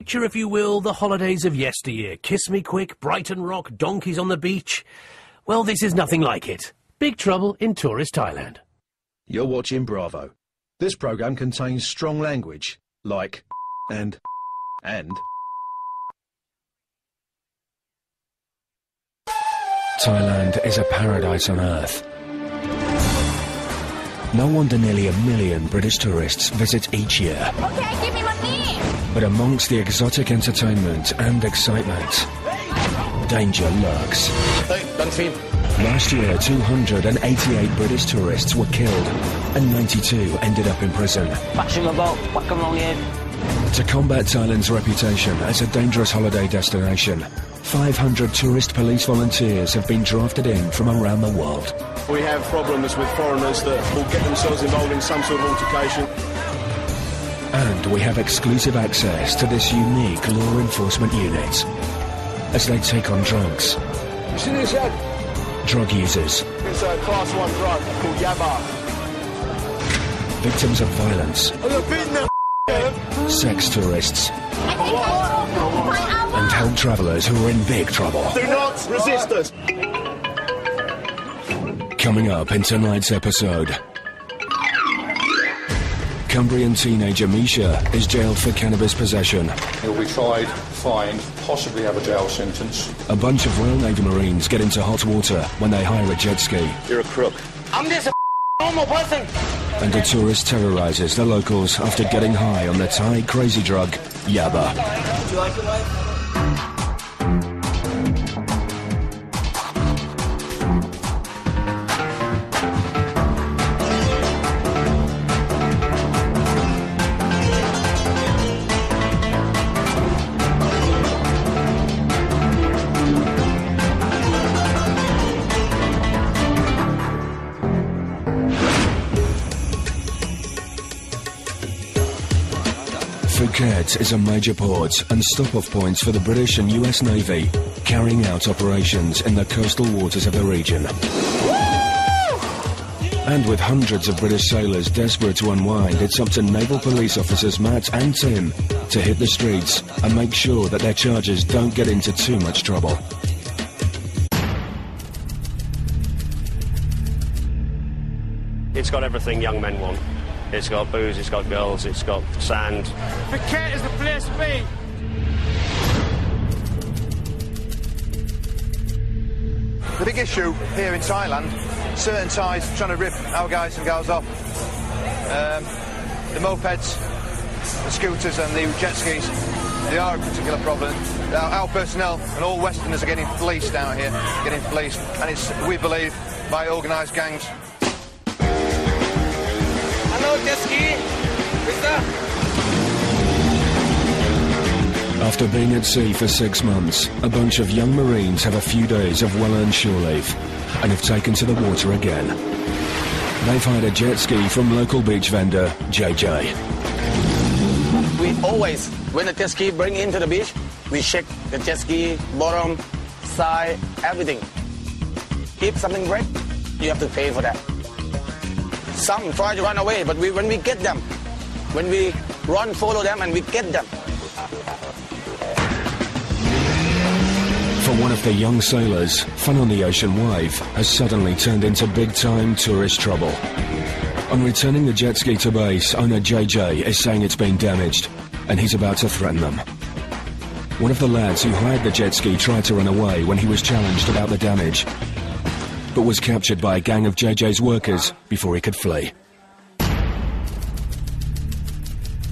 Picture, if you will, the holidays of yesteryear. Kiss me quick, Brighton Rock, donkeys on the beach. Well, this is nothing like it. Big trouble in tourist Thailand. You're watching Bravo. This programme contains strong language, like and. Thailand is a paradise on earth. No wonder nearly 1 million British tourists visit each year. Okay, give me money! But amongst the exotic entertainment and excitement, danger lurks. Hey, don't film. Last year, 288 British tourists were killed, and 92 ended up in prison. To combat Thailand's reputation as a dangerous holiday destination, 500 tourist police volunteers have been drafted in from around the world. We have problems with foreigners that will get themselves involved in some sort of altercation. And we have exclusive access to this unique law enforcement unit as they take on drugs. You see this ad? Drug users. It's a class 1 drug called Yaba. Victims of violence. Sex tourists. And help travellers who are in big trouble. Do not resist us. Coming up in tonight's episode, Cumbrian teenager Misha is jailed for cannabis possession. He'll be tried, fined, possibly have a jail sentence. A bunch of Royal Navy Marines get into hot water when they hire a jet ski. You're a crook. I'm just a normal person. And a tourist terrorises the locals after getting high on the Thai crazy drug, Yaba. Do you like it, wife? Phuket is a major port and stop-off points for the British and US Navy, carrying out operations in the coastal waters of the region. And with hundreds of British sailors desperate to unwind, it's up to naval police officers Matt and Tim to hit the streets and make sure that their charges don't get into too much trouble. It's got everything young men want. It's got booze, it's got girls, it's got sand. Phuket is the place to be. The big issue here in Thailand, certain Thais trying to rip our guys and girls off. The mopeds, the scooters and the jet skis, they are a particular problem. Our personnel and all Westerners are getting fleeced out here, and it's, we believe, by organised gangs. Hello, jet ski. After being at sea for 6 months, a bunch of young Marines have a few days of well-earned shore leave and have taken to the water again. They've hired a jet ski from local beach vendor JJ. We always, when the jet ski bring into the beach, we check the jet ski, bottom, side, everything. If something break, you have to pay for that. Some try to run away, but when we get them, when we run, follow them, and we get them. For one of the young sailors, fun on the ocean wave has suddenly turned into big-time tourist trouble. On returning the jet ski to base, owner JJ is saying it's been damaged, and he's about to threaten them. One of the lads who hired the jet ski tried to run away when he was challenged about the damage, but was captured by a gang of JJ's workers before he could flee.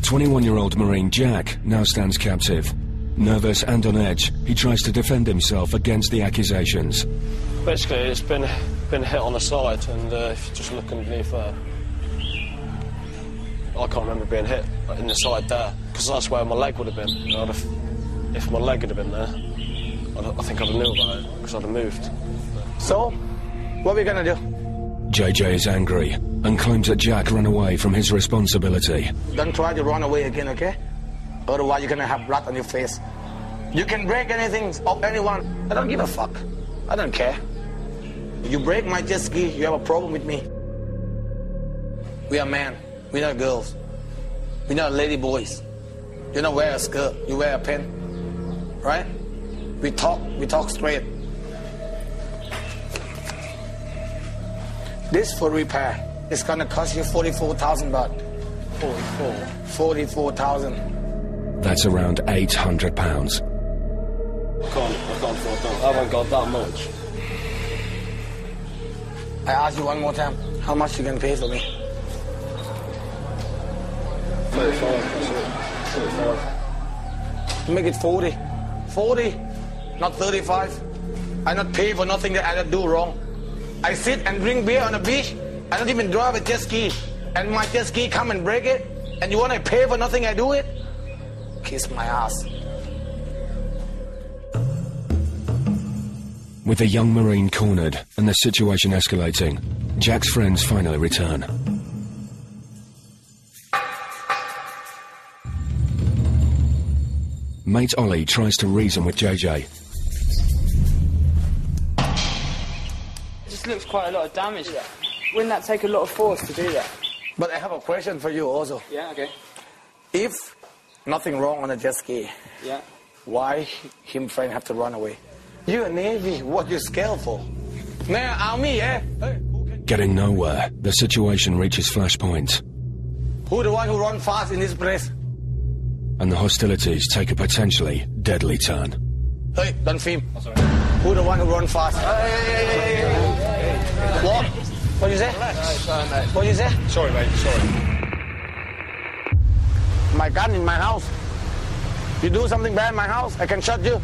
21-year-old Marine Jack now stands captive. Nervous and on edge, he tries to defend himself against the accusations. Basically, it's been hit on the side, and if you just look underneath there, I can't remember being hit in the side there, because that's where my leg would have been. If my leg had been there, I think I'd have knew about it, because I'd have moved. So, what are we gonna do? JJ is angry and claims that Jack ran away from his responsibility. Don't try to run away again, okay? Otherwise you're gonna have blood on your face. You can break anything of anyone. I don't give a fuck. I don't care. You break my jet ski, you have a problem with me. We are men. We're not girls. We're not lady boys. You don't wear a skirt, you wear a pen, right? We talk straight. This for repair, it's gonna cost you 44,000 baht. 44,000. That's around £800. I can't afford that. I haven't got that much. I ask you one more time, how much you can pay for me? 35, that's it. 35. Make it 40. 40, not 35. I not pay for nothing that I don't do wrong. I sit and drink beer on the beach. I don't even drive a jet ski. And my jet ski come and break it. And you want to pay for nothing I do it? Kiss my ass. With the young Marine cornered and the situation escalating, Jack's friends finally return. Mate Ollie tries to reason with JJ. It just looks quite a lot of damage there. Wouldn't that take a lot of force to do that? But I have a question for you also. Yeah, okay. If nothing wrong on the jet ski, Yeah. why him friend have to run away? You a Navy, what you scared for? Nah, army, yeah? Hey, Getting nowhere, the situation reaches flashpoint, who the one who run fast in this place? and the hostilities take a potentially deadly turn. Hey, don't film. Oh, sorry. Who the one who run fast? Hey. What? What you say? What you say? Sorry, mate, sorry. My gun in my house. You do something bad in my house, I can shot you.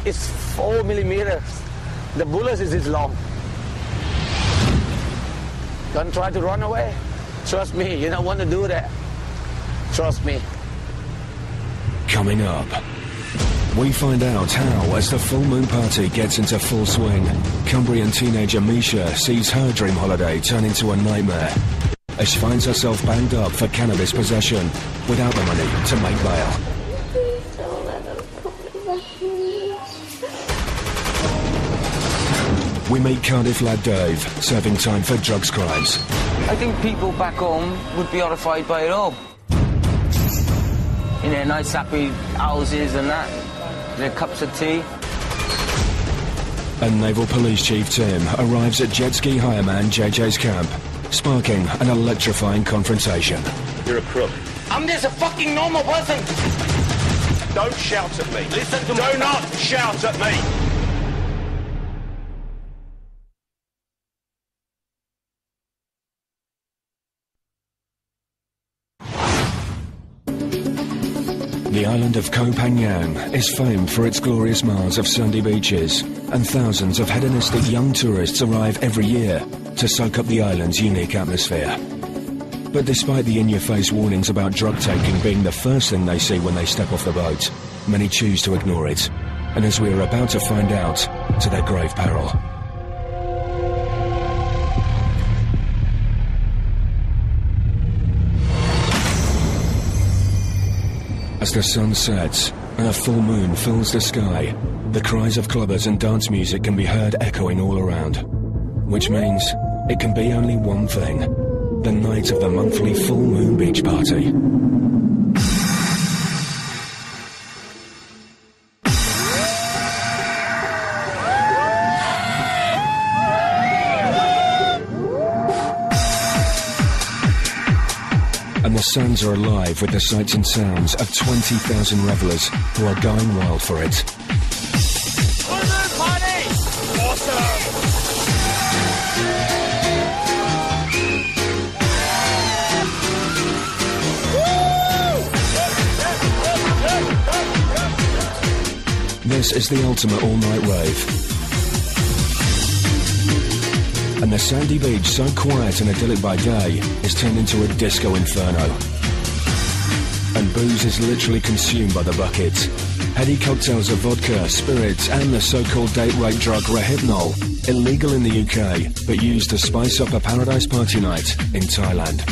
It's 4 millimeters. The bullet is this long. Don't try to run away. Trust me, you don't want to do that. Trust me. Coming up, we find out how, as the full moon party gets into full swing, Cumbrian teenager Misha sees her dream holiday turn into a nightmare as she finds herself banged up for cannabis possession without the money to make bail. We meet Cardiff lad Dave, serving time for drugs crimes. I think people back home would be horrified by it all. You know, nice happy houses and that, their cups of tea. And Naval Police Chief Tim arrives at jet ski hireman JJ's camp, sparking an electrifying confrontation. You're a crook. I'm just a fucking normal person. Don't shout at me. Listen to me. Do not shout at me. The island of Koh Phangan is famed for its glorious miles of sandy beaches, and thousands of hedonistic young tourists arrive every year to soak up the island's unique atmosphere. But despite the in-your-face warnings about drug taking being the first thing they see when they step off the boat, many choose to ignore it, and as we are about to find out, to their grave peril. As the sun sets and a full moon fills the sky, the cries of clubbers and dance music can be heard echoing all around. Which means it can be only one thing: the night of the monthly full moon beach party. And the sands are alive with the sights and sounds of 20,000 revellers who are going wild for it. Party! This is the ultimate all-night rave. And the sandy beach, so quiet and idyllic by day, is turned into a disco inferno. And booze is literally consumed by the buckets. Heady cocktails of vodka, spirits, and the so-called date rape drug Rrofit, illegal in the UK, but used to spice up a paradise party night in Thailand.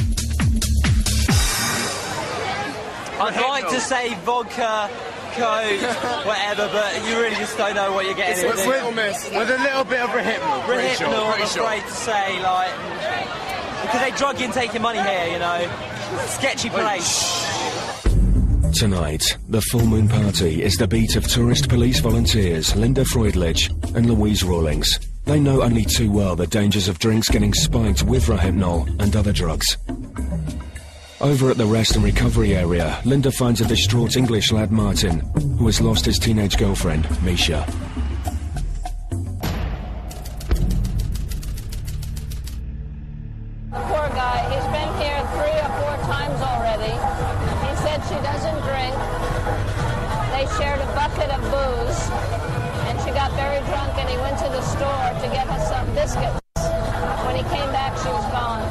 I'd like to say vodka, Coke, whatever, but you really just don't know what you're getting into. With a little bit of Rrofit. Rrofit, I'm afraid to say, like, because they drug you and take your money here, you know. Sketchy place. Tonight, the full moon party is the beat of tourist police volunteers Linda Freudlich and Louise Rawlings. They know only too well the dangers of drinks getting spiked with Rohypnol and other drugs. Over at the rest and recovery area, Linda finds a distraught English lad Martin, who has lost his teenage girlfriend, Misha. The poor guy, he's been here 3 or 4 times already. He said she doesn't drink. They shared a bucket of booze, and she got very drunk, and he went to the store to get her some biscuits. When he came back, she was gone.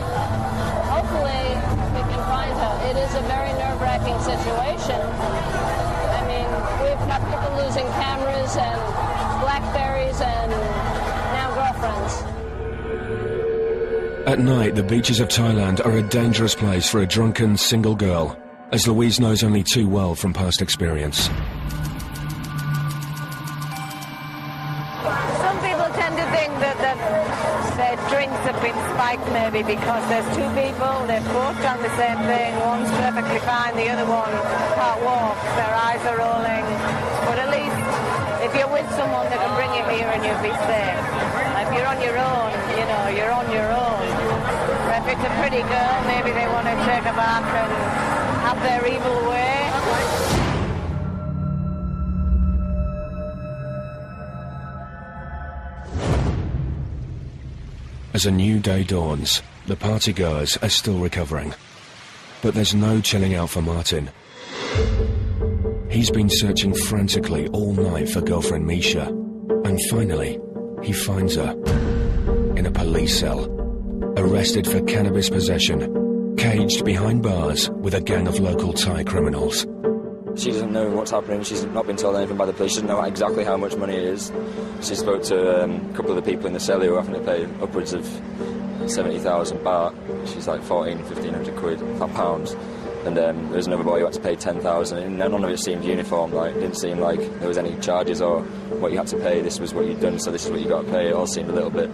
Hopefully, we can find her. It is a very nerve-wracking situation. I mean, we've got people losing cameras and Blackberries and now girlfriends. At night, the beaches of Thailand are a dangerous place for a drunken single girl, as Louise knows only too well from past experience. Some people tend to think that their drinks have been spiked maybe because there's 2 people, they've both done the same thing, one's perfectly fine, the other one can't walk, their eyes are rolling. But at least if you're with someone that can bring you here and you'll be safe. If you're on your own, you know, you're on your own. But if it's a pretty girl, maybe they want to take her back and have their evil way. As a new day dawns, the partygoers are still recovering. But there's no chilling out for Martin. He's been searching frantically all night for girlfriend Misha, and finally, he finds her in a police cell, arrested for cannabis possession, caged behind bars with a gang of local Thai criminals. She doesn't know what's happening. She's not been told anything by the police. She doesn't know exactly how much money it is. She spoke to a couple of the people in the cell who were having to pay upwards of 70,000 baht. She's like 1,500 quid, pounds. And there was another boy who had to pay 10,000. And none of it seemed uniform. Like, it didn't seem like there was any charges or what you had to pay. This was what you'd done, so this is what you got to pay. It all seemed a little bit.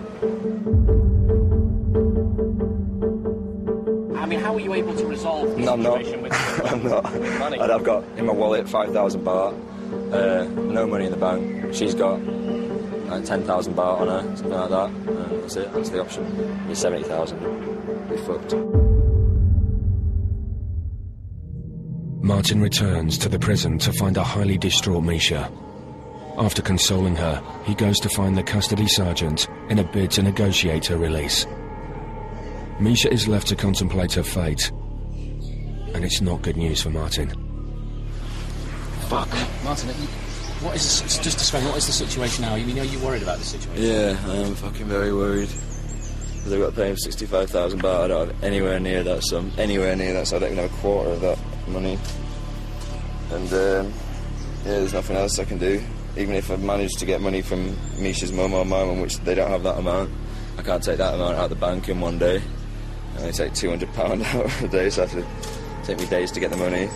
I mean, how were you able to resolve the situation with I'm not. money? I've got in my wallet 5,000 baht, no money in the bank. She's got like 10,000 baht on her, something like that. That's it, that's the option. It's 70,000. We're fucked. Martin returns to the prison to find a highly distraught Misha. After consoling her, he goes to find the custody sergeant in a bid to negotiate her release. Misha is left to contemplate her fate, and it's not good news for Martin. Fuck. Martin, what is this, just explain, what is the situation now? You mean, are you worried about the situation? Yeah, I am fucking very worried. Because I've got to pay him 65,000 baht. I don't have anywhere near that sum. Anywhere near that, so I don't even have a quarter of that money. And, yeah, there's nothing else I can do. Even if I manage to get money from Misha's mum or my mum, which they don't have that amount, I can't take that amount out of the bank in one day. I only take £200 out a day, so I have to take me days to get the money.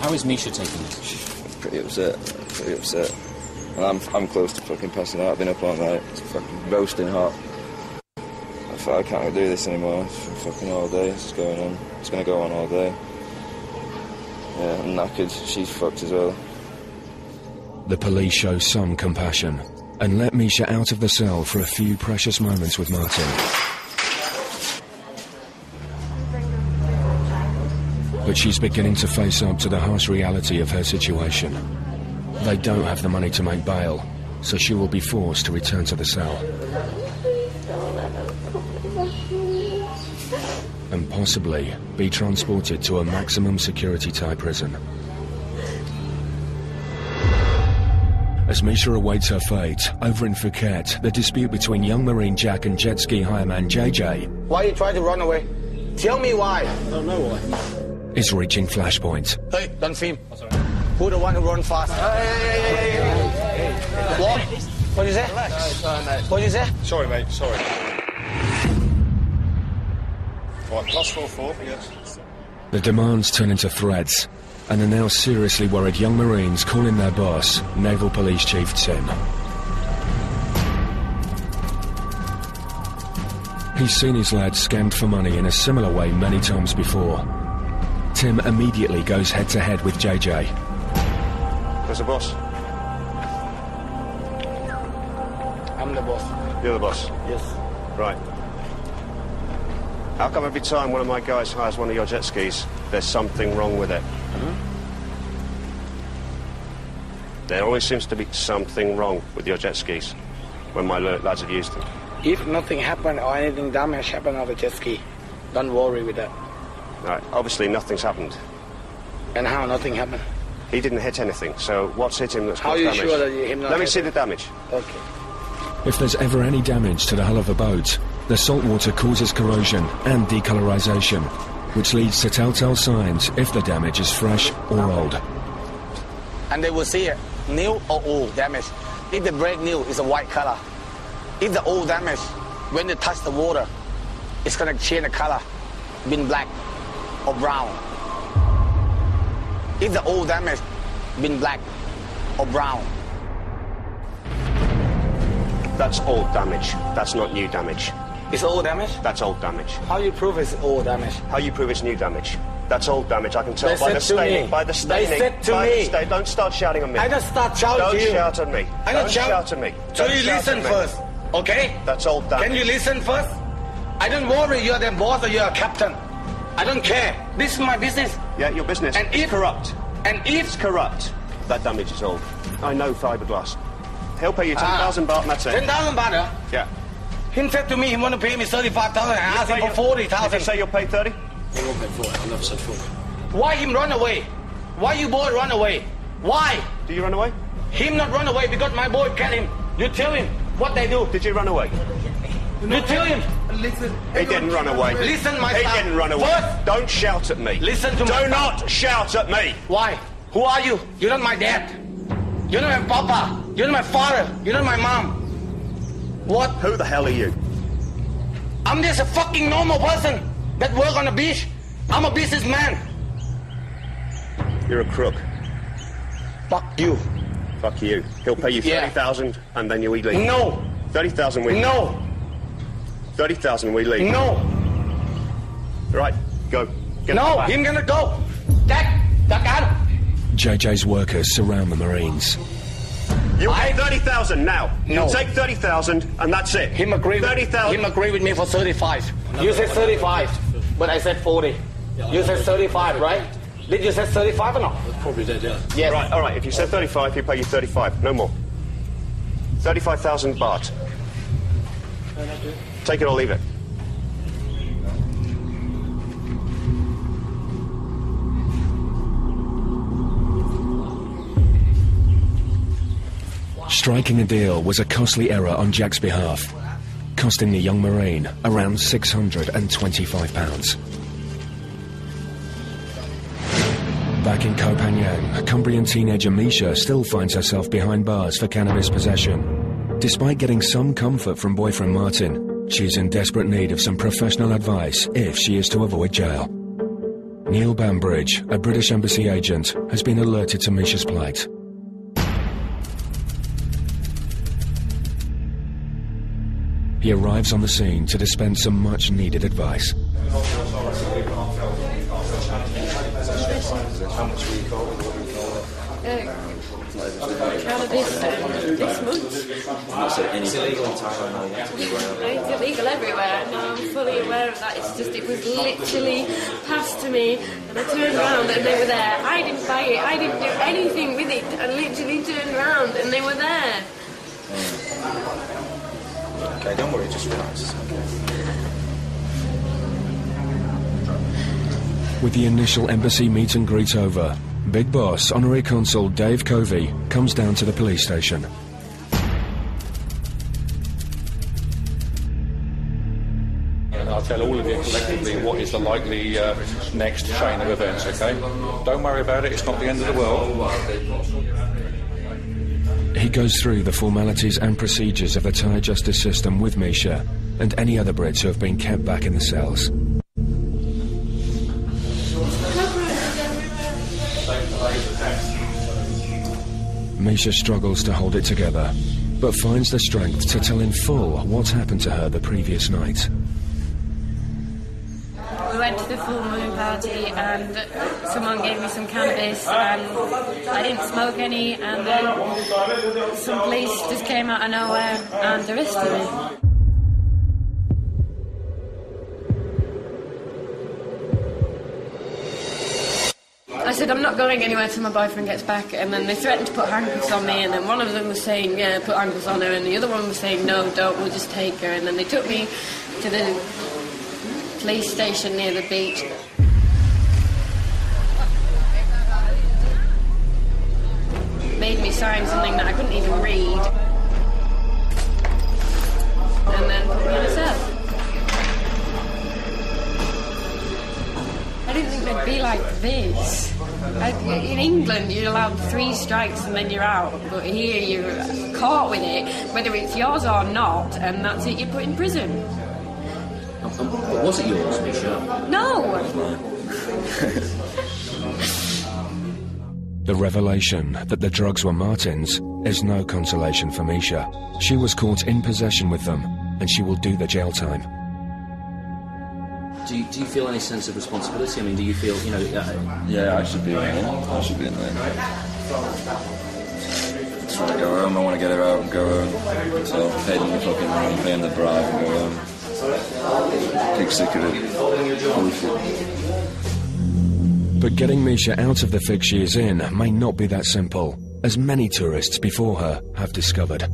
How is Misha taking this? She's pretty upset. And I'm close to fucking passing out. I've been up all night. It's fucking roasting hot. I can't do this anymore. It's fucking all day. It's going on. It's going to go on all day. Yeah, I'm knackered. She's fucked as well. The police show some compassion and let Misha out of the cell for a few precious moments with Martin. But she's beginning to face up to the harsh reality of her situation. They don't have the money to make bail, so she will be forced to return to the cell. And possibly be transported to a maximum security Thai prison. As Misha awaits her fate, over in Phuket, the dispute between young Marine Jack and jet ski hireman JJ... Why you try to run away? Tell me why. I don't know why. ...is reaching flashpoint. Hey, don't film. Who the one who run fast? Hey. What? What did you say? What did you say? Sorry, mate, sorry. Right, +44, yes. The demands turn into threats, and the now seriously worried young Marines call in their boss, Naval Police Chief Tim. He's seen his lads scammed for money in a similar way many times before. Tim immediately goes head-to-head with JJ. Where's the boss? I'm the boss. You're the boss? Yes. Right. How come every time one of my guys hires one of your jet skis, there's something wrong with it? There always seems to be something wrong with your jet skis when my lads have used them. If nothing happened or anything damage happened on the jet ski, don't worry with that. Right, obviously nothing's happened. And how nothing happened? He didn't hit anything, so what's hit him that's How caused are you damage? sure that him not Let me hit see it? the damage. Okay. If there's ever any damage to the hull of a boat, the salt water causes corrosion and decolorization, which leads to telltale signs if the damage is fresh or old. And they will see it, new or old damage. If the brand new is a white color, if the old damage, when they touch the water, it's gonna change the color, been black or brown. If the old damage been black or brown. That's old damage. That's not new damage. It's old damage? That's old damage. How you prove it's old damage? How you prove it's new damage? That's old damage. I can tell They by the said to me. staining. By the staining. They said to by me. The don't start shouting at me. I don't start shouting Don't to you. shout at me. I don't Don't shout. shout at me. So Don't you shout listen at me. first, okay? That's old damage. Can you listen first? I don't worry you're the boss or you're a captain. I don't care. This is my business. Yeah, your business. And it's if corrupt. And if it's corrupt, that damage is old. I know fiberglass. He'll pay you 10,000 baht and that's it. 10,000 baht, huh? Yeah. He said to me he want to pay me 35,000. I asked him for 40,000. Did you say you'll pay 30? I won't pay 40. I never said 40. Why him run away? Why you boy run away? Why? Do you run away? Him not run away because my boy get him. You tell him what they do. Did you run away? You tell him. Listen. He didn't run away. Listen, my He son. didn't run away. First, don't shout at me. Listen to me. Do not shout at me. Why? Who are you? You're not my dad. You're not my papa. You're not my father. You're not my mom. What? Who the hell are you? I'm just a fucking normal person that work on the beach. I'm a businessman. You're a crook. Fuck you. Fuck you. He'll pay you 30,000 and then you leave. No. 30,000 we leave. No. 30,000 we leave. No. Right, go. Get No, back. him gonna go. Jack out. JJ's workers surround the Marines. You pay 30,000 now. No. You take 30,000 and that's it. Him agree. 30,000. Him agree with me for 35. You said 35, but I said 40. You said 35, right? Did you say 35 or not? Probably did, yeah. Yes. Right, all right. If you said 35, he'll pay you 35. No more. 35,000 baht. Take it or leave it. Striking a deal was a costly error on Jack's behalf, costing the young Marine around £625. Back in Koh Phangan, Cumbrian teenager Misha still finds herself behind bars for cannabis possession. Despite getting some comfort from boyfriend Martin, she's in desperate need of some professional advice if she is to avoid jail. Neil Bambridge, a British embassy agent, has been alerted to Misha's plight. He arrives on the scene to dispense some much-needed advice. Cannabis this month. It's illegal in Thailand now, you have to be aware of it. It's illegal everywhere. No, I'm fully aware of that. It's just, it was literally passed to me, and I turned around and they were there. I didn't buy it. I didn't do anything with it. I literally turned around and they were there. Okay, don't worry, just relax. It's okay. With the initial embassy meet and greet over, Big Boss Honorary Consul Dave Covey comes down to the police station. And I'll tell all of you collectively what is the likely next chain of events, okay? Don't worry about it, it's not the end of the world. He goes through the formalities and procedures of the Thai justice system with Misha and any other Brits who have been kept back in the cells. Misha struggles to hold it together, but finds the strength to tell in full what happened to her the previous night. We went to to the full moon party and someone gave me some cannabis and I didn't smoke any, and then some police just came out of nowhere and arrested me. I said, I'm not going anywhere till my boyfriend gets back, and then they threatened to put handcuffs on me, and then one of them was saying, yeah, put handcuffs on her, and the other one was saying, no, don't, we'll just take her, and then they took me to the police station near the beach. Made me sign something that I couldn't even read, and then put me in a cell. I didn't think they'd be like this. In England, you're allowed 3 strikes and then you're out. But here, you're caught with it, whether it's yours or not, and that's it, you're put in prison. But was it yours, Misha? No! The revelation that the drugs were Martin's is no consolation for Misha. She was caught in possession with them, and she will do the jail time. Do you feel any sense of responsibility? I mean, do you feel, you know... Yeah, I should be in there. I should be in there. Just want to go home. I want to get her out and go home. So I'll pay them the fucking money, pay them the bribe and go home. Big sick of it. Bullshit. But getting Misha out of the fix she is in may not be that simple, as many tourists before her have discovered.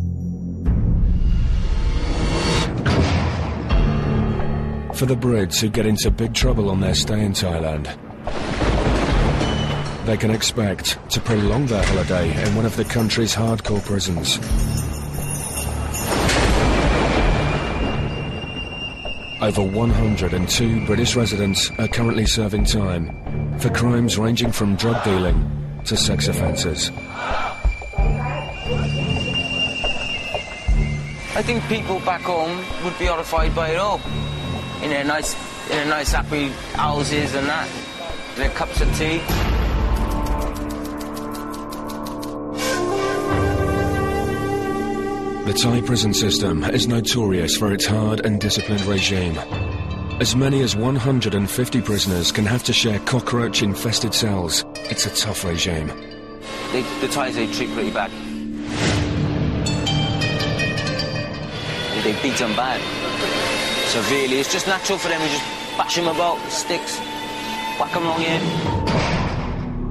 For the Brits who get into big trouble on their stay in Thailand, they can expect to prolong their holiday in one of the country's hardcore prisons. Over 102 British residents are currently serving time for crimes ranging from drug dealing to sex offences. I think people back home would be horrified by it all. In their nice happy houses and that, their cups of tea. The Thai prison system is notorious for its hard and disciplined regime. As many as 150 prisoners can have to share cockroach-infested cells. It's a tough regime. The Thais, they treat pretty bad. They beat them bad. Severely. It's just natural for them to just bash them about, sticks, whack them along here.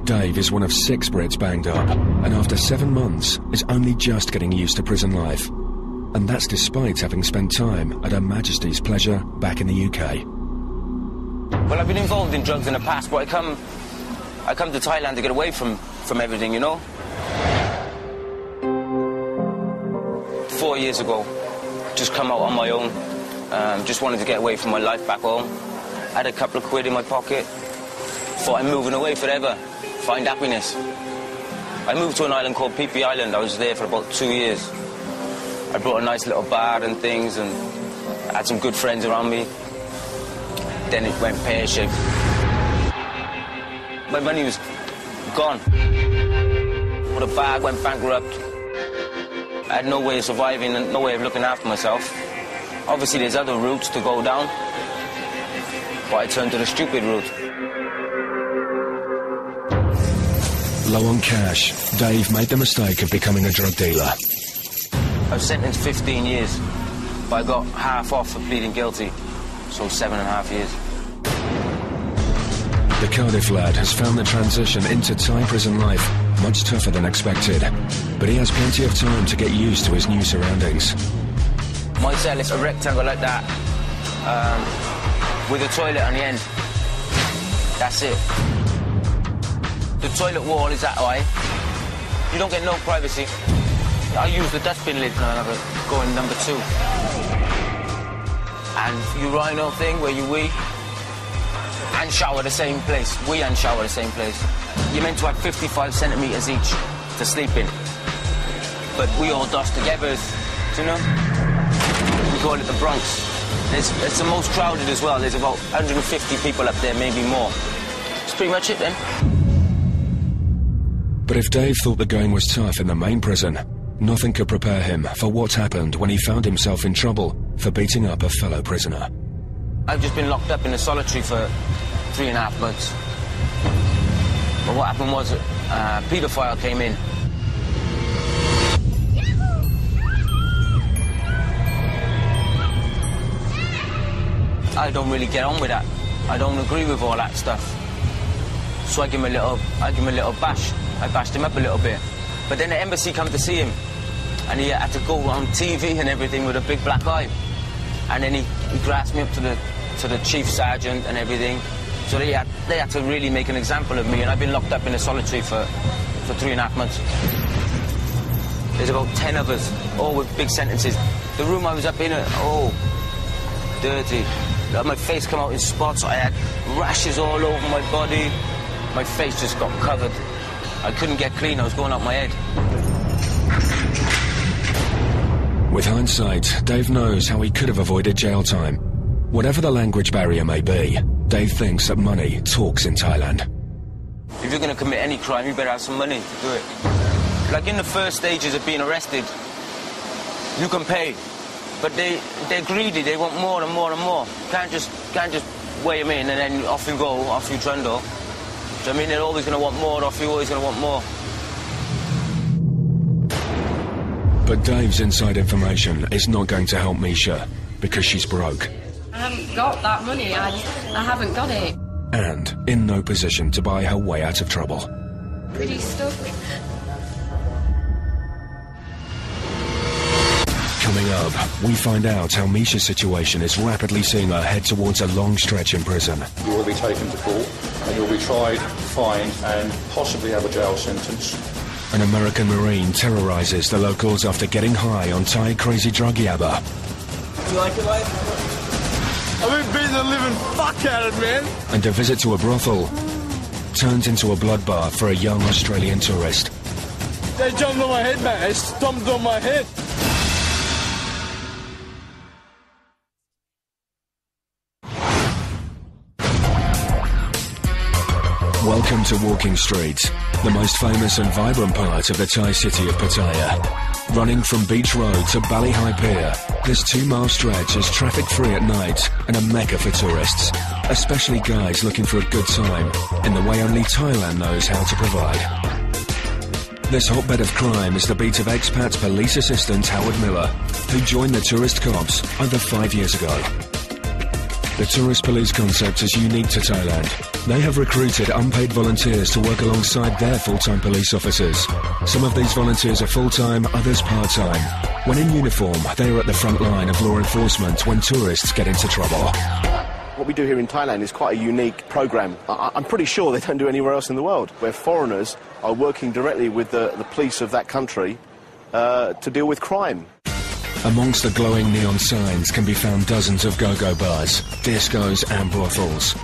Dave is one of 6 Brits banged up, and after 7 months is only just getting used to prison life. And that's despite having spent time at Her Majesty's pleasure back in the UK. Well, I've been involved in drugs in the past, but I come to Thailand to get away from everything, you know? 4 years ago, just come out on my own. Just wanted to get away from my life back home. Had a couple of quid in my pocket. Thought I'm moving away forever. Find happiness. I moved to an island called Phi Phi Island. I was there for about 2 years. I brought a nice little bar and things, and I had some good friends around me. Then it went pear-shaped. My money was gone. The bar went bankrupt. I had no way of surviving and no way of looking after myself. Obviously, there's other routes to go down, but I turned to the stupid route. Low on cash, Dave made the mistake of becoming a drug dealer. I was sentenced 15 years, but I got half off for pleading guilty, so 7.5 years. The Cardiff lad has found the transition into Thai prison life much tougher than expected, but he has plenty of time to get used to his new surroundings. My cell is a rectangle like that, with a toilet on the end. That's it. The toilet wall is that high. You don't get no privacy. I use the dustbin lid when I go in number 2. And urinal thing where you wee and shower the same place. Wee and shower the same place. You're meant to have 55 centimetres each to sleep in. But we all dust together, do you know? We call it the Bronx. It's the most crowded as well. There's about 150 people up there, maybe more. That's pretty much it then. But if Dave thought the going was tough in the main prison, nothing could prepare him for what happened when he found himself in trouble for beating up a fellow prisoner. I've just been locked up in a solitary for 3.5 months. But what happened was, a paedophile came in. I don't really get on with that. I don't agree with all that stuff. So I give him a little bash. I bashed him up a little bit. But then the embassy come to see him, and he had to go on TV and everything with a big black eye. And then he grasped me up to the chief sergeant and everything. So they had to really make an example of me, and I've been locked up in a solitary for 3.5 months. There's about 10 of us, all with big sentences. The room I was up in, dirty. My face come out in spots. I had rashes all over my body. My face just got covered. I couldn't get clean. I was going up my head. With hindsight, Dave knows how he could have avoided jail time. Whatever the language barrier may be, Dave thinks that money talks in Thailand. If you're going to commit any crime, you better have some money to do it. Like in the first stages of being arrested, you can pay. But they're greedy, they want more and more and more. Can't just weigh them in and then off you go, off you trundle. So I mean, they're always going to want more off you, always going to want more. But Dave's inside information is not going to help Misha, because she's broke. I haven't got that money, I haven't got it. And in no position to buy her way out of trouble. Pretty stuck. Coming up, we find out how Misha's situation is rapidly seeing her head towards a long stretch in prison. You will be taken to court and you'll be tried, fined and possibly have a jail sentence. An American Marine terrorizes the locals after getting high on Thai crazy drug yabba. Do you like it, mate? I've been beating the living fuck out of it, man. And a visit to a brothel turns into a bloodbath for a young Australian tourist. They jumped on my head, mate. They stomped on my head. Welcome to Walking Street, the most famous and vibrant part of the Thai city of Pattaya. Running from Beach Road to Bali High Pier, this 2-mile stretch is traffic-free at night and a mecca for tourists, especially guys looking for a good time, in the way only Thailand knows how to provide. This hotbed of crime is the beat of expat police assistant Howard Miller, who joined the tourist cops over 5 years ago. The tourist police concept is unique to Thailand. They have recruited unpaid volunteers to work alongside their full-time police officers. Some of these volunteers are full-time, others part-time. When in uniform, they are at the front line of law enforcement when tourists get into trouble. What we do here in Thailand is quite a unique programme. I'm pretty sure they don't do anywhere else in the world, where foreigners are working directly with the police of that country to deal with crime. Amongst the glowing neon signs can be found dozens of go-go bars, discos and brothels.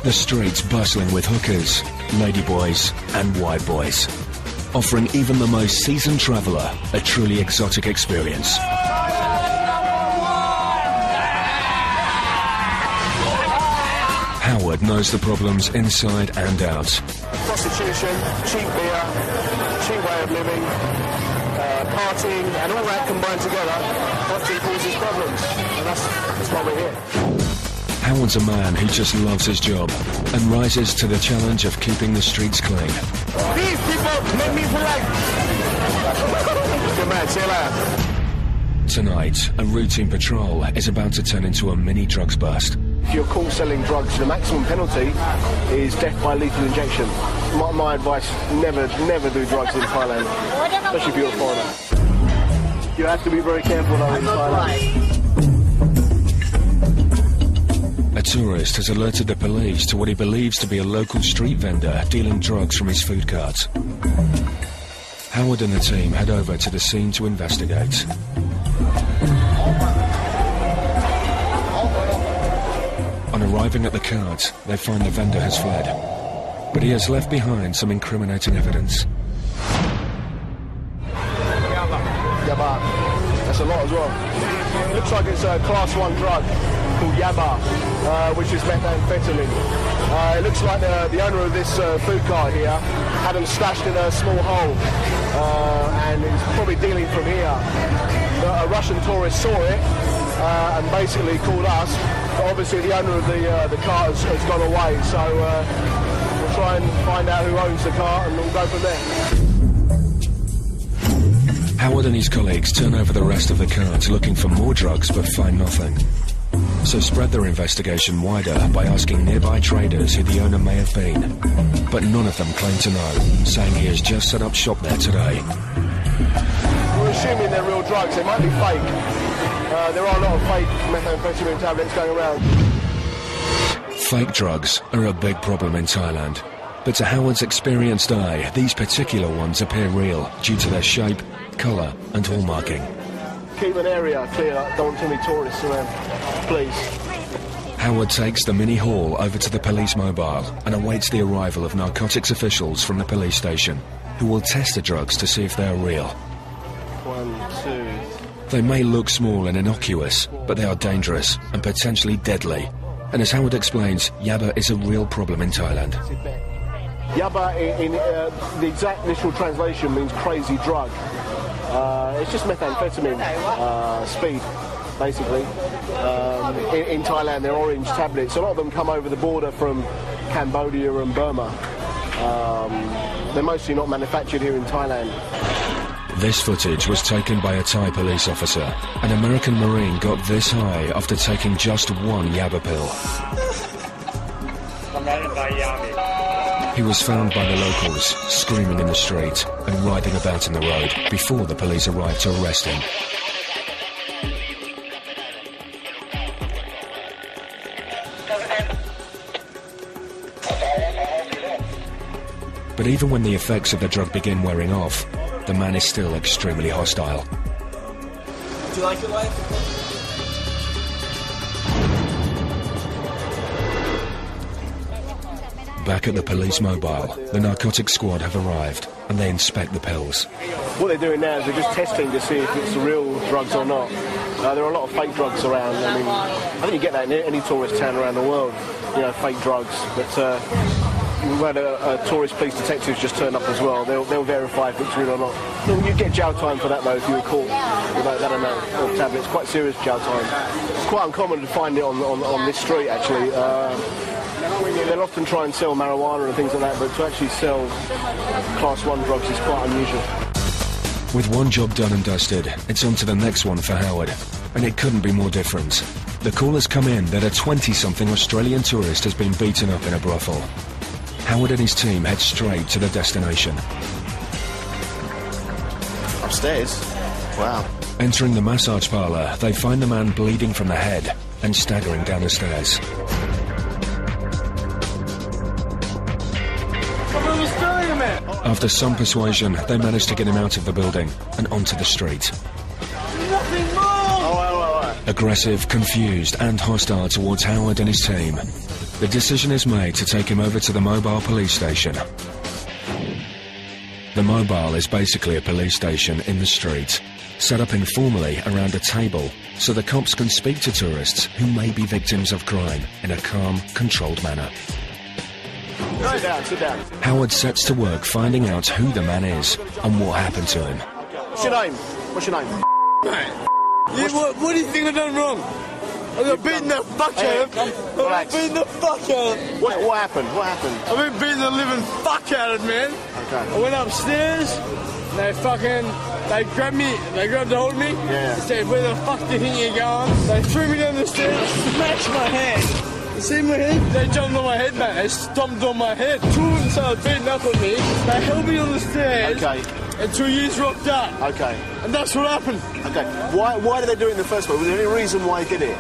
The streets bustling with hookers, ladyboys and white boys, offering even the most seasoned traveller a truly exotic experience. Howard knows the problems inside and out. Prostitution, cheap beer, cheap way of living, partying, and all that combined together often causes problems, and that's why we're here. Howard's a man who just loves his job and rises to the challenge of keeping the streets clean. These people make me feel like... Good man, see you later. Tonight, a routine patrol is about to turn into a mini drugs bust. If you're caught selling drugs, the maximum penalty is death by lethal injection. My advice, never do drugs in Thailand, especially if you're a foreigner. You have to be very careful though in Thailand. A tourist has alerted the police to what he believes to be a local street vendor dealing drugs from his food cart. Howard and the team head over to the scene to investigate. On arriving at the cart, they find the vendor has fled, but he has left behind some incriminating evidence. Yabba. That's a lot as well. Looks like it's a class 1 drug called yabba, which is methamphetamine. It looks like the owner of this food cart here had them stashed in a small hole, and is probably dealing from here. A Russian tourist saw it and basically called us, But obviously the owner of the car has gone away, so we'll try and find out who owns the car and we'll go from there. Howard and his colleagues turn over the rest of the cart looking for more drugs but find nothing. So spread their investigation wider by asking nearby traders who the owner may have been. But none of them claim to know, saying he has just set up shop there today. We're assuming they're real drugs, they might be fake. There are a lot of fake methamphetamine tablets going around. Fake drugs are a big problem in Thailand. But to Howard's experienced eye, these particular ones appear real due to their shape, colour and hallmarking. Keep an area clear, don't want too many tourists around, please. Howard takes the mini haul over to the police mobile and awaits the arrival of narcotics officials from the police station, who will test the drugs to see if they are real. 1, 2... They may look small and innocuous, but they are dangerous and potentially deadly. And as Howard explains, yaba is a real problem in Thailand. Yaba, in the exact literal translation, means crazy drug. It's just methamphetamine, speed, basically. In Thailand, they're orange tablets. A lot of them come over the border from Cambodia and Burma. They're mostly not manufactured here in Thailand. This footage was taken by a Thai police officer. An American Marine got this high after taking just one yaba pill. He was found by the locals, screaming in the street and writhing about in the road before the police arrived to arrest him. But even when the effects of the drug begin wearing off, the man is still extremely hostile. Do you like your life? Back at the police mobile, the narcotics squad have arrived and they inspect the pills. What they're doing now is they're just testing to see if it's real drugs or not. There are a lot of fake drugs around. I mean, I think you get that in any tourist town around the world, you know, fake drugs. But we've had a tourist police detective just turn up as well. They'll verify if it's real or not. You get jail time for that though if you were caught with that amount of tablets. Quite serious jail time. It's quite uncommon to find it on this street actually. They'll often try and sell marijuana and things like that, but to actually sell Class 1 drugs is quite unusual. With one job done and dusted, it's on to the next one for Howard. And it couldn't be more different. The call has come in that a 20-something Australian tourist has been beaten up in a brothel. Howard and his team head straight to the destination. Upstairs? Wow. Entering the massage parlour, they find the man bleeding from the head and staggering down the stairs. After some persuasion, they manage to get him out of the building and onto the street. Nothing more! Aggressive, confused and hostile towards Howard and his team, the decision is made to take him over to the mobile police station. The mobile is basically a police station in the street, set up informally around a table so the cops can speak to tourists who may be victims of crime in a calm, controlled manner. Sit down, sit down. Howard sets to work finding out who the man is and what happened to him. What's your name? What's your name? What do you think I've done wrong? I got beaten the fuck out of him. I've been beating the fuck out of him. What happened? What happened? I've been beating the living fuck out of him, man. Okay. I went upstairs, they grabbed hold of me. Yeah. They said, where the fuck do you think you're going? They threw me down the stairs, smashed my head. You see my head? They jumped on my head, man. They stomped on my head. Two of them started beating up on me. They held me on the stairs. Okay. And 2 years rocked up. Okay. And that's what happened. Okay. Why did they do it in the first place? Was there any reason why they did it?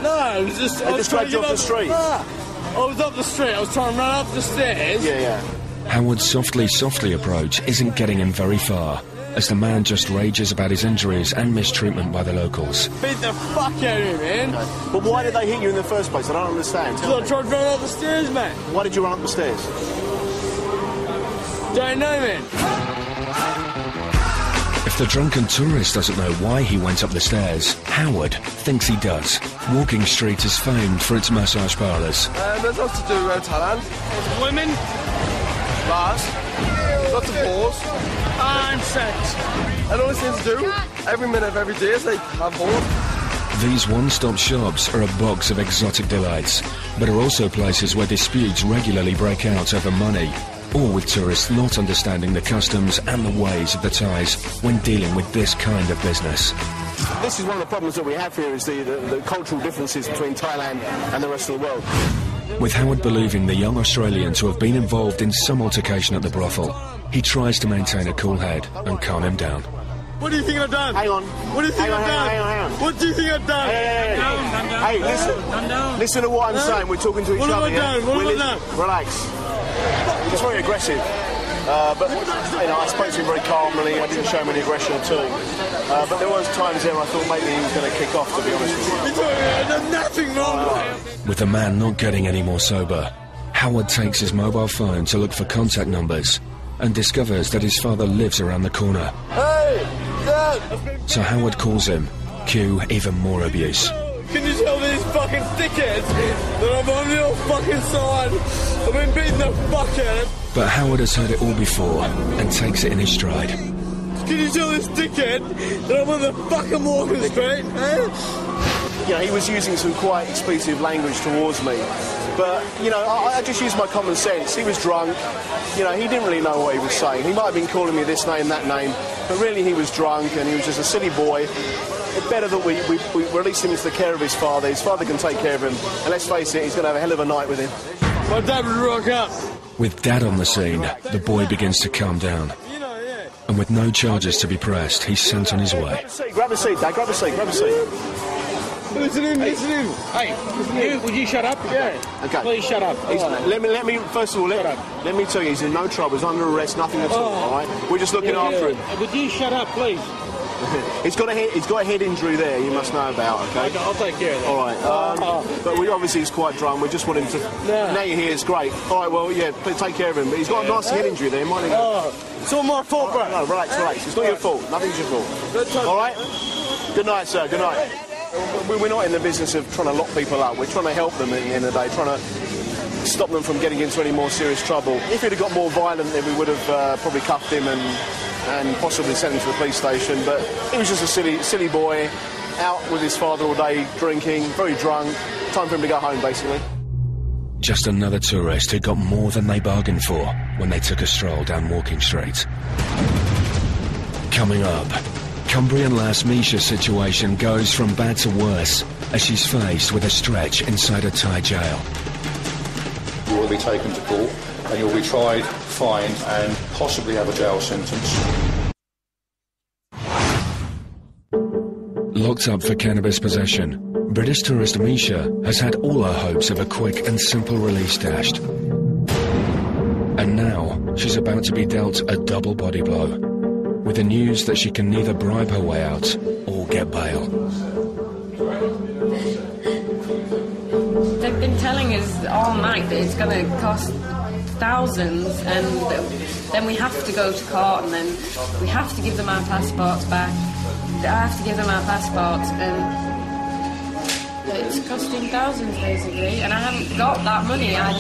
No, it was just... They just dragged you off the street? Nah. I was up the street. I was trying to run up the stairs. Yeah. Howard's softly approach isn't getting him very far, as the man just rages about his injuries and mistreatment by the locals. Beat the fuck out of me, man. Okay. But why did they hit you in the first place? I don't understand. Because I tried to run up the stairs, man. Why did you run up the stairs? Don't know, man. If the drunken tourist doesn't know why he went up the stairs, Howard thinks he does. Walking Street is famed for its massage parlours. There's lots to do around Thailand. Women, bars, lots of balls, and sex. And all it seems to do, every minute of every day, is like have balls. These one-stop shops are a box of exotic delights, but are also places where disputes regularly break out over money, or with tourists not understanding the customs and the ways of the Thais when dealing with this kind of business. This is one of the problems that we have here, is the cultural differences between Thailand and the rest of the world. With Howard believing the young Australian to have been involved in some altercation at the brothel, he tries to maintain a cool head and calm him down. What do you think I've done? Hang on. What do you think Hang on, I've done? hang on. What do you think I've done? Hey, listen to what I'm saying. We're talking to each other. What have I done? What have I done? Relax. It's very aggressive. But I spoke to him very calmly. I didn't show him any aggression at all. But there was times there I thought maybe he was going to kick off, to be honest with you. He told me I've done nothing wrong. With the man not getting any more sober, Howard takes his mobile phone to look for contact numbers and discovers that his father lives around the corner. Hey, Dad! So Howard calls him, cue even more abuse. Can you tell these fucking dickheads that I'm on your fucking side? I've been beating the fuck out of him. But Howard has heard it all before and takes it in his stride. Can you tell this dickhead that I'm on the fucking walking straight, eh? You know, he was using some quite expletive language towards me. But, you know, I just used my common sense. He was drunk. You know, he didn't really know what he was saying. He might have been calling me this name, that name, but really he was drunk and he was just a silly boy. It's better that we release him into the care of his father. His father can take care of him. And let's face it, he's going to have a hell of a night with him. My dad would rock up. With Dad on the scene, the boy begins to calm down. And with no charges to be pressed, he's sent on his way. Grab a seat, Dad. Grab a seat. Grab a seat. Listen to him, listen to him. Hey, would you shut up? Yeah. Okay. Please shut up. Let me first of all, let me tell you, he's in no trouble. He's under arrest, nothing at all right? We're just looking after him. Would you shut up, please? He's got a head injury there, you must know about, okay? I'll take care of that. All right. But we obviously he's quite drunk. We just want him to... Now you're here, it's great. All right, well, yeah, please take care of him. But he's got a nice head injury there, might he? It's all my fault, bro. No, relax. It's not your fault. Nothing's your fault. All right? Good night, sir. Good night. We're not in the business of trying to lock people up. We're trying to help them at the end of the day, trying to stop them from getting into any more serious trouble. If he'd have got more violent, then we would have probably cuffed him and possibly sent him to the police station. But he was just a silly boy, out with his father all day, drinking, very drunk. Time for him to go home, basically. Just another tourist who got more than they bargained for when they took a stroll down Walking Street. Coming up, Cumbrian lass Misha's situation goes from bad to worse as she's faced with a stretch inside a Thai jail. You will be taken to court and you'll be tried, fined and possibly have a jail sentence. Locked up for cannabis possession, British tourist Misha has had all her hopes of a quick and simple release dashed. And now she's about to be dealt a double body blow, with the news that she can neither bribe her way out or get bail. They've been telling us all night that it's going to cost thousands, and then we have to go to court, and then we have to give them our passports back. I have to give them our passports, and it's costing thousands basically, and I haven't got that money. I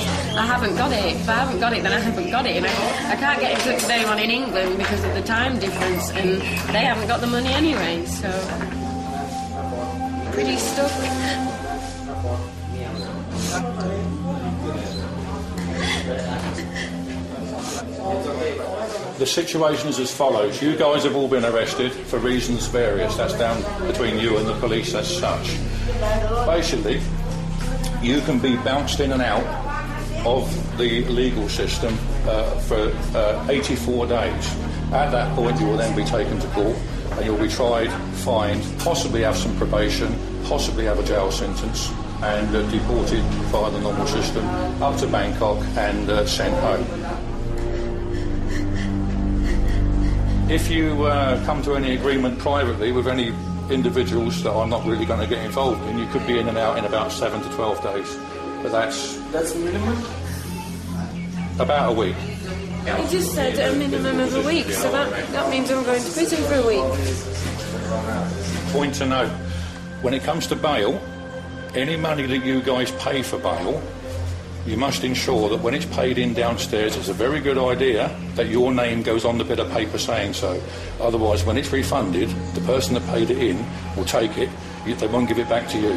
haven't got it. If I haven't got it, then I haven't got it, and I can't get in touch with anyone in England because of the time difference, and they haven't got the money anyway, so pretty stuck. The situation is as follows. You guys have all been arrested for reasons various. That's down between you and the police as such. Basically, you can be bounced in and out of the legal system for 84 days. At that point, you will then be taken to court and you'll be tried, fined, possibly have some probation, possibly have a jail sentence, and deported via the normal system up to Bangkok and sent home. If you come to any agreement privately with any individuals that I'm not really going to get involved in, you could be in and out in about 7 to 12 days. But that's minimum? About a week. You just said a minimum of a week, so that means I'm going to prison for a week. Point to note, when it comes to bail, any money that you guys pay for bail you must ensure that when it's paid in downstairs, it's a very good idea that your name goes on the bit of paper saying so. Otherwise, when it's refunded, the person that paid it in will take it, they won't give it back to you.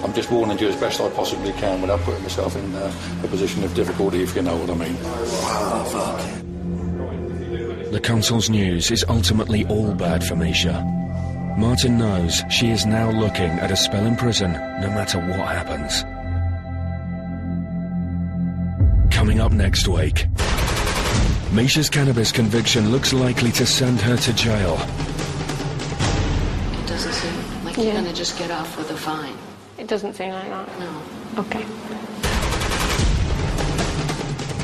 I'm just warning you as best I possibly can without putting myself in a position of difficulty, if you know what I mean. The consul's news is ultimately all bad for Misha. Martin knows she is now looking at a spell in prison, no matter what happens. Coming up next week, Misha's cannabis conviction looks likely to send her to jail. It doesn't seem like you're gonna just get off with a fine. It doesn't seem like that. No. Okay.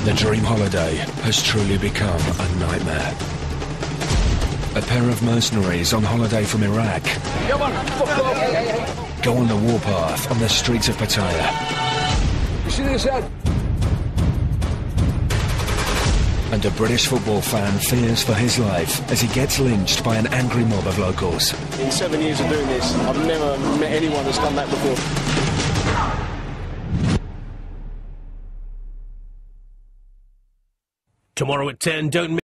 The dream holiday has truly become a nightmare. A pair of mercenaries on holiday from Iraq go on the warpath on the streets of Pattaya. You see this ad? And a British football fan fears for his life as he gets lynched by an angry mob of locals. In 7 years of doing this, I've never met anyone that's done that before. Tomorrow at 10, don't miss.